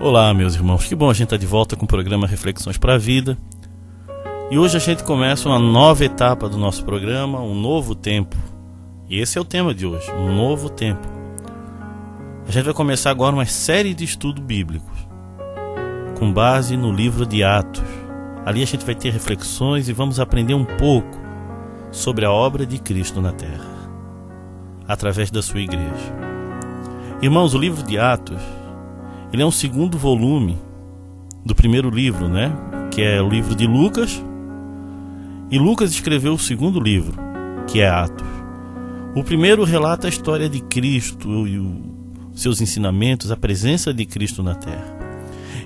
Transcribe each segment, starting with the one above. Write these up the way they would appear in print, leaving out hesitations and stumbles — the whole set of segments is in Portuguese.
Olá, meus irmãos, que bom a gente estar de volta com o programa Reflexões para a Vida. E hoje a gente começa uma nova etapa do nosso programa, um novo tempo. E esse é o tema de hoje, um novo tempo. A gente vai começar agora uma série de estudos bíblicos, com base no livro de Atos. Ali a gente vai ter reflexões e vamos aprender um pouco sobre a obra de Cristo na Terra, através da sua igreja. Irmãos, o livro de Atos, ele é um segundo volume do primeiro livro, que é o livro de Lucas. E Lucas escreveu o segundo livro, que é Atos. O primeiro relata a história de Cristo e os seus ensinamentos, a presença de Cristo na Terra.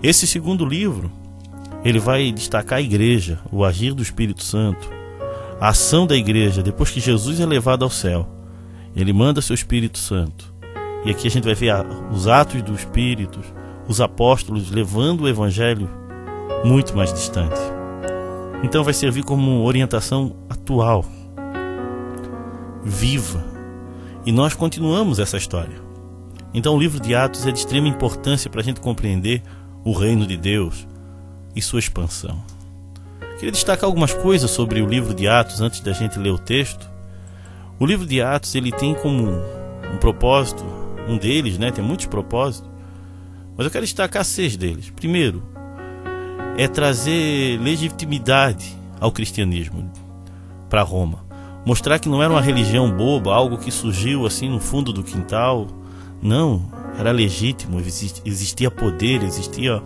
Esse segundo livro, ele vai destacar a igreja, o agir do Espírito Santo, a ação da igreja. Depois que Jesus é levado ao céu, ele manda seu Espírito Santo. E aqui a gente vai ver os atos do Espírito, os apóstolos levando o Evangelho muito mais distante. Então vai servir como orientação atual, viva. E nós continuamos essa história. Então o livro de Atos é de extrema importância para a gente compreender o reino de Deus e sua expansão. Queria destacar algumas coisas sobre o livro de Atos antes da gente ler o texto. O livro de Atos, ele tem como um propósito, um deles, tem muitos propósitos, mas eu quero destacar 6 deles. Primeiro, é trazer legitimidade ao cristianismo para Roma. Mostrar que não era uma religião boba, algo que surgiu assim no fundo do quintal. Não, era legítimo, existia poder, existia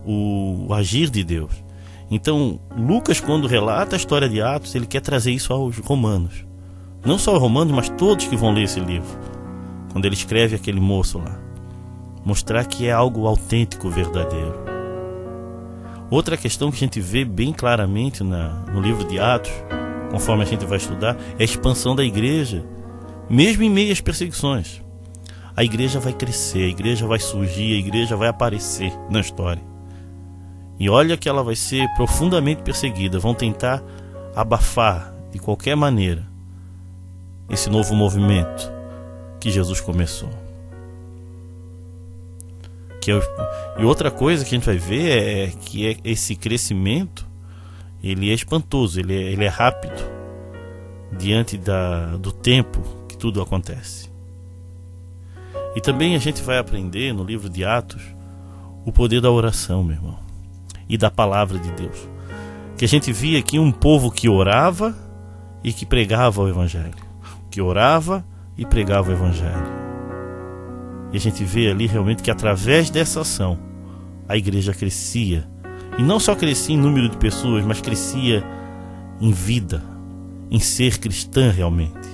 o agir de Deus. Então, Lucas, quando relata a história de Atos, ele quer trazer isso aos romanos. Não só aos romanos, mas todos que vão ler esse livro. Quando ele escreve aquele moço lá, mostrar que é algo autêntico, verdadeiro. Outra questão que a gente vê bem claramente no livro de Atos, conforme a gente vai estudar, é a expansão da igreja, mesmo em meio às perseguições. A igreja vai crescer, a igreja vai surgir, a igreja vai aparecer na história. E olha que ela vai ser profundamente perseguida, vão tentar abafar de qualquer maneira esse novo movimento que Jesus começou. E outra coisa que a gente vai ver é que esse crescimento, ele é espantoso, ele é rápido diante do tempo que tudo acontece. E também a gente vai aprender no livro de Atos o poder da oração, meu irmão, e da palavra de Deus. Que a gente via aqui um povo que orava e que pregava o Evangelho, que orava e pregava o Evangelho. E a gente vê ali realmente que através dessa ação a igreja crescia. E não só crescia em número de pessoas, mas crescia em vida, em ser cristã realmente.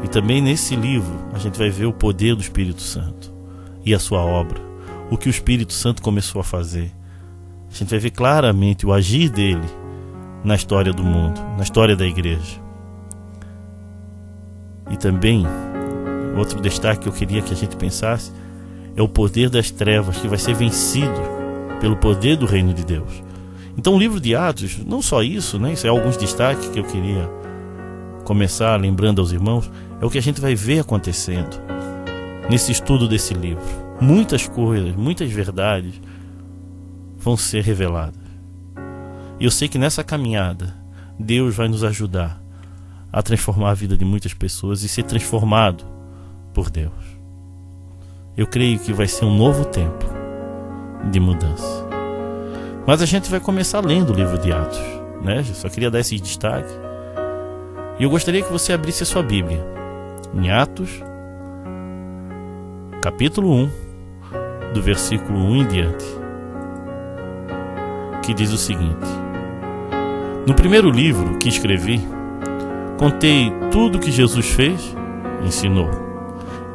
E também nesse livro a gente vai ver o poder do Espírito Santo e a sua obra, o que o Espírito Santo começou a fazer. A gente vai ver claramente o agir dele na história do mundo, na história da igreja. E também, outro destaque que eu queria que a gente pensasse é o poder das trevas, que vai ser vencido pelo poder do reino de Deus. Então o livro de Atos, não só isso, isso é alguns destaques que eu queria começar lembrando aos irmãos, é o que a gente vai ver acontecendo nesse estudo desse livro. Muitas coisas, muitas verdades vão ser reveladas. E eu sei que nessa caminhada Deus vai nos ajudar a transformar a vida de muitas pessoas e ser transformado por Deus. Eu creio que vai ser um novo tempo de mudança. Mas a gente vai começar lendo o livro de Atos, Eu só queria dar esse destaque. E eu gostaria que você abrisse a sua Bíblia em Atos, capítulo 1, do versículo 1 em diante, que diz o seguinte: No primeiro livro que escrevi, contei tudo o que Jesus fez e ensinou,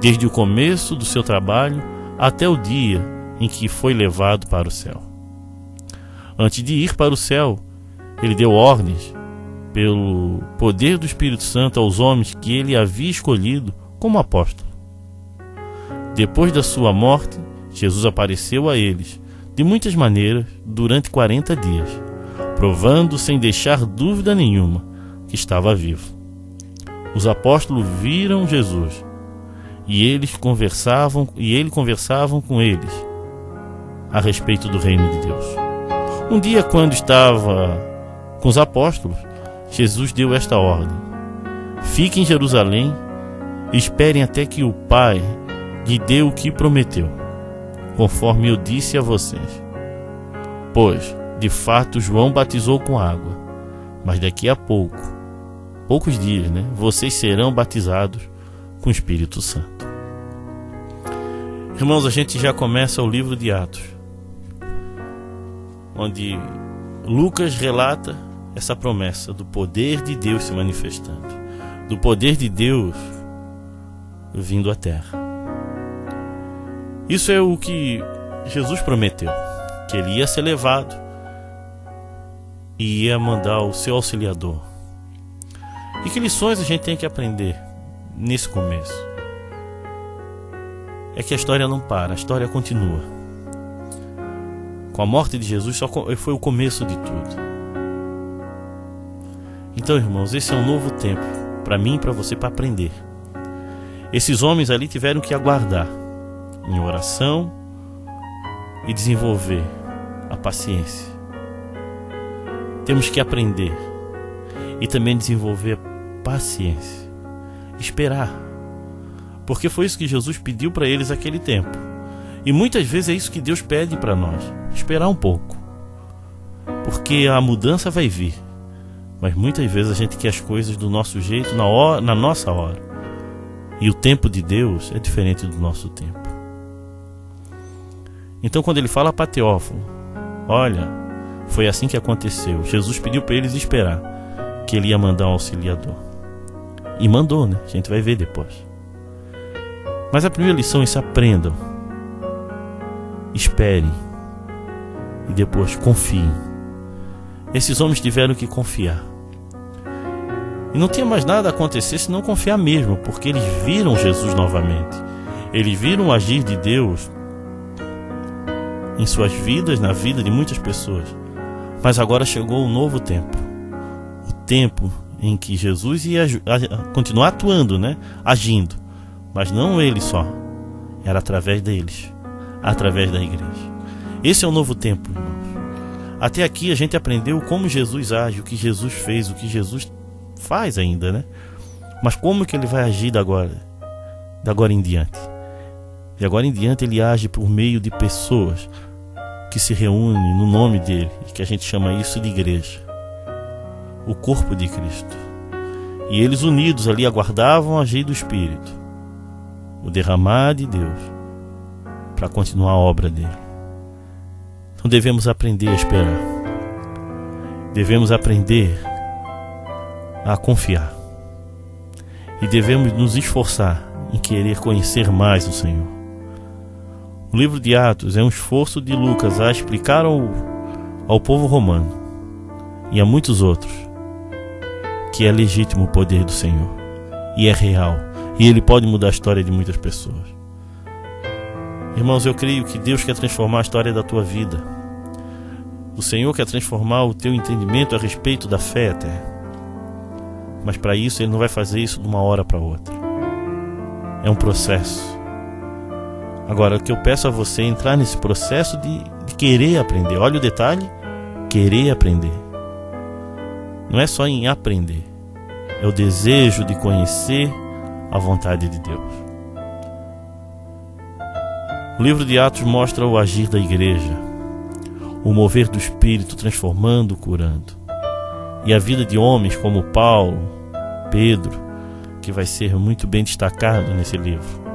desde o começo do seu trabalho até o dia em que foi levado para o céu. Antes de ir para o céu, ele deu ordens, pelo poder do Espírito Santo, aos homens que ele havia escolhido como apóstolo. Depois da sua morte, Jesus apareceu a eles de muitas maneiras durante 40 dias, provando sem deixar dúvida nenhuma que estava vivo. Os apóstolos viram Jesus e ele conversavam com eles a respeito do reino de Deus. Um dia, quando estava com os apóstolos, Jesus deu esta ordem: fiquem em Jerusalém e esperem até que o Pai lhe dê o que prometeu, conforme eu disse a vocês. Pois, de fato, João batizou com água, mas daqui a poucos dias, vocês serão batizados com o Espírito Santo. Irmãos, a gente já começa o livro de Atos, onde Lucas relata essa promessa do poder de Deus se manifestando, do poder de Deus vindo à terra. Isso é o que Jesus prometeu, que ele ia ser levado e ia mandar o seu auxiliador. E que lições a gente tem que aprender nesse começo? É que a história não para, a história continua. Com a morte de Jesus só foi o começo de tudo. Então, irmãos, esse é um novo tempo para mim e para você, para aprender. Esses homens ali tiveram que aguardar em oração e desenvolver a paciência. Temos que aprender e também desenvolver a paciência, esperar, porque foi isso que Jesus pediu para eles naquele tempo. E muitas vezes é isso que Deus pede para nós: esperar um pouco, porque a mudança vai vir, mas muitas vezes a gente quer as coisas do nosso jeito, na nossa hora, e o tempo de Deus é diferente do nosso tempo. Então, quando ele fala para Teófilo: olha, foi assim que aconteceu, Jesus pediu para eles esperar, que ele ia mandar um auxiliador, e mandou, a gente vai ver depois. Mas a primeira lição é isso: aprendam, esperem e depois confiem. Esses homens tiveram que confiar, e não tinha mais nada a acontecer se não confiar mesmo, porque eles viram Jesus novamente, eles viram o agir de Deus em suas vidas, na vida de muitas pessoas. Mas agora chegou um novo tempo, o tempo em que Jesus ia continuar atuando, agindo, mas não ele só, era através deles, através da igreja. Esse é o novo tempo, irmãos. Até aqui a gente aprendeu como Jesus age, o que Jesus fez, o que Jesus faz ainda, mas como que ele vai agir de agora em diante? De agora em diante ele age por meio de pessoas que se reúnem no nome dele, e que a gente chama isso de igreja, o corpo de Cristo. E eles unidos ali aguardavam o agir do Espírito, o derramar de Deus, para continuar a obra dele. Então devemos aprender a esperar, devemos aprender a confiar, e devemos nos esforçar em querer conhecer mais o Senhor. O livro de Atos é um esforço de Lucas a explicar ao povo romano e a muitos outros que é legítimo o poder do Senhor, e é real, e ele pode mudar a história de muitas pessoas. Irmãos, eu creio que Deus quer transformar a história da tua vida. O Senhor quer transformar o teu entendimento a respeito da fé até. Mas para isso ele não vai fazer isso de uma hora para outra. É um processo. Agora, o que eu peço a você é entrar nesse processo de querer aprender. Olha o detalhe: querer aprender. Não é só em aprender, é o desejo de conhecer a vontade de Deus. O livro de Atos mostra o agir da igreja, o mover do Espírito transformando, curando. E a vida de homens como Paulo, Pedro, que vai ser muito bem destacado nesse livro.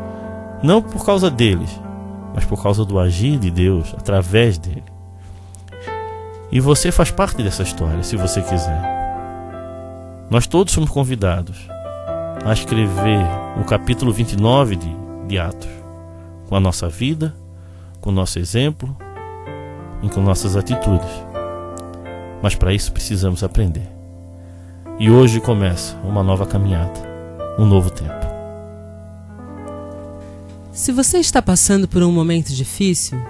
Não por causa deles, mas por causa do agir de Deus através dele. E você faz parte dessa história, se você quiser. Nós todos somos convidados a escrever o capítulo 29 de Atos, com a nossa vida, com o nosso exemplo e com nossas atitudes. Mas para isso precisamos aprender. E hoje começa uma nova caminhada, um novo tempo. Se você está passando por um momento difícil,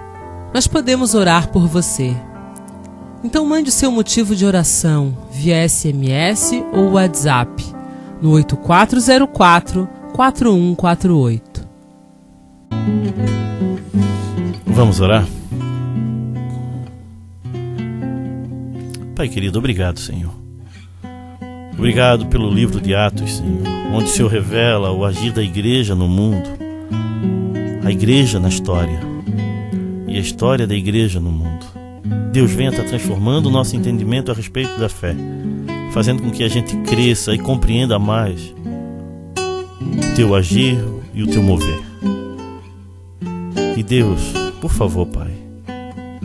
nós podemos orar por você. Então mande o seu motivo de oração via SMS ou WhatsApp no 8404-4148. Vamos orar? Pai querido, obrigado, Senhor. Obrigado pelo livro de Atos, Senhor, onde o Senhor revela o agir da igreja no mundo, a igreja na história e a história da igreja no mundo. Deus venha estar transformando o nosso entendimento a respeito da fé, fazendo com que a gente cresça e compreenda mais o teu agir e o teu mover. E Deus, por favor, Pai,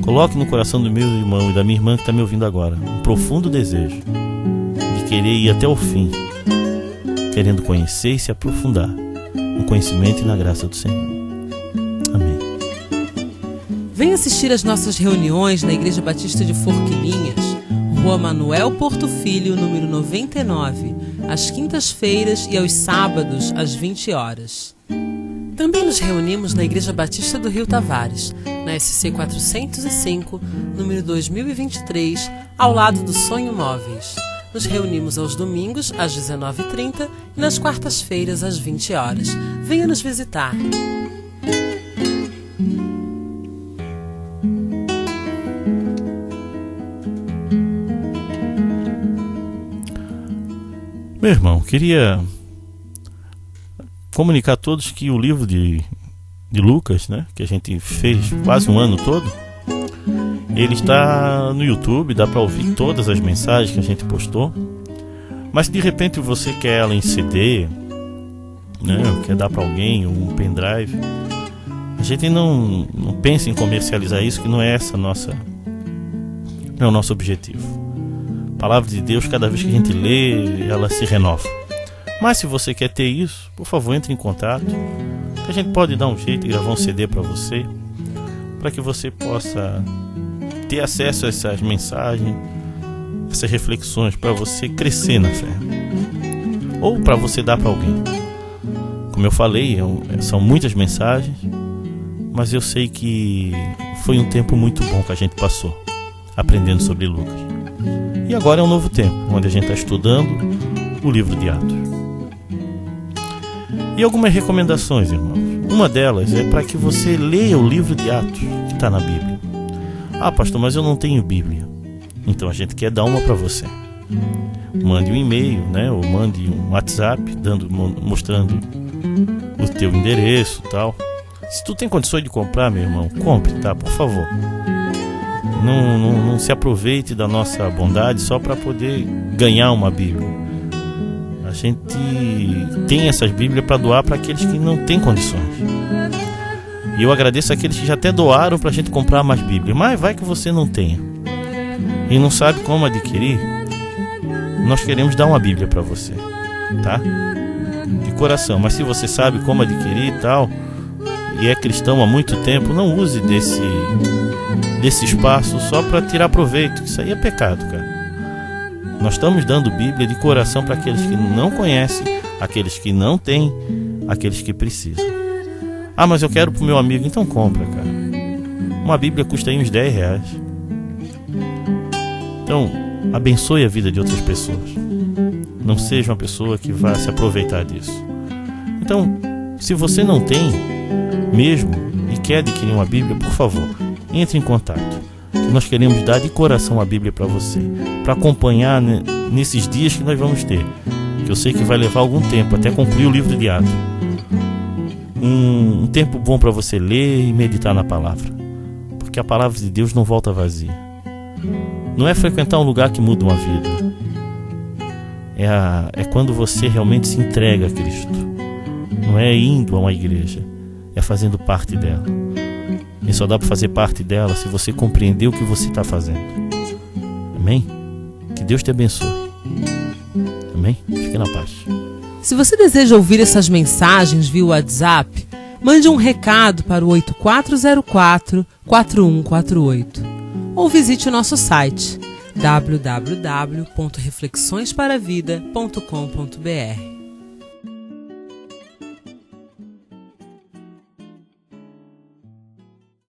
coloque no coração do meu irmão e da minha irmã que está me ouvindo agora um profundo desejo de querer ir até o fim, querendo conhecer e se aprofundar no conhecimento e na graça do Senhor. Amém. Venha assistir às nossas reuniões na Igreja Batista de Forquilinhas, Rua Manuel Porto Filho, número 99, às quintas-feiras e aos sábados, às 20 horas. Também nos reunimos na Igreja Batista do Rio Tavares, na SC 405, número 2023, ao lado do Sonho Móveis. Nos reunimos aos domingos, às 19h30 e nas quartas-feiras, às 20 horas. Venha nos visitar. Meu irmão, queria comunicar a todos que o livro de Lucas, né, que a gente fez quase um ano todo, ele está no YouTube, dá para ouvir todas as mensagens que a gente postou. Mas se de repente você quer ela em CD, né, quer dar para alguém um pendrive, a gente não pensa em comercializar isso, que não é não é o nosso objetivo. A palavra de Deus, cada vez que a gente lê, ela se renova. Mas se você quer ter isso, por favor, entre em contato. A gente pode dar um jeito de gravar um CD para você, para que você possa ter acesso a essas mensagens, essas reflexões, para você crescer na fé, ou para você dar para alguém. Como eu falei, são muitas mensagens, mas eu sei que foi um tempo muito bom que a gente passou aprendendo sobre Lucas. E agora é um novo tempo, onde a gente está estudando o livro de Atos. E algumas recomendações, irmãos. Uma delas é para que você leia o livro de Atos que está na Bíblia. Ah, pastor, mas eu não tenho Bíblia. Então a gente quer dar uma para você. Mande um e-mail, né? Ou mande um WhatsApp mostrando o teu endereço e tal. Se tu tem condições de comprar, meu irmão, compre, tá? Por favor. Não se aproveite da nossa bondade só para poder ganhar uma Bíblia. A gente tem essas Bíblias para doar para aqueles que não têm condições. E eu agradeço aqueles que já até doaram para a gente comprar mais Bíblia. Mas vai que você não tenha e não sabe como adquirir. Nós queremos dar uma Bíblia para você, tá? De coração. Mas se você sabe como adquirir e tal, e é cristão há muito tempo, não use desse espaço só para tirar proveito. Isso aí é pecado, cara. Nós estamos dando Bíblia de coração para aqueles que não conhecem, aqueles que não têm, aqueles que precisam. Ah, mas eu quero pro meu amigo. Então compra, cara. Uma Bíblia custa aí uns R$10. Então, abençoe a vida de outras pessoas. Não seja uma pessoa que vá se aproveitar disso. Então, se você não tem mesmo e quer adquirir uma Bíblia, por favor, entre em contato. Nós queremos dar de coração a Bíblia para você, para acompanhar nesses dias que nós vamos ter, que eu sei que vai levar algum tempo até concluir o livro de Atos. Um tempo bom para você ler e meditar na palavra, porque a palavra de Deus não volta vazia. Não é frequentar um lugar que muda uma vida, é quando você realmente se entrega a Cristo. Não é indo a uma igreja, é fazendo parte dela. E só dá para fazer parte dela se você compreender o que você está fazendo. Amém? Que Deus te abençoe. Amém? Fique na paz. Se você deseja ouvir essas mensagens via WhatsApp, mande um recado para o 8404-4148 ou visite o nosso site www.reflexõesparavida.com.br.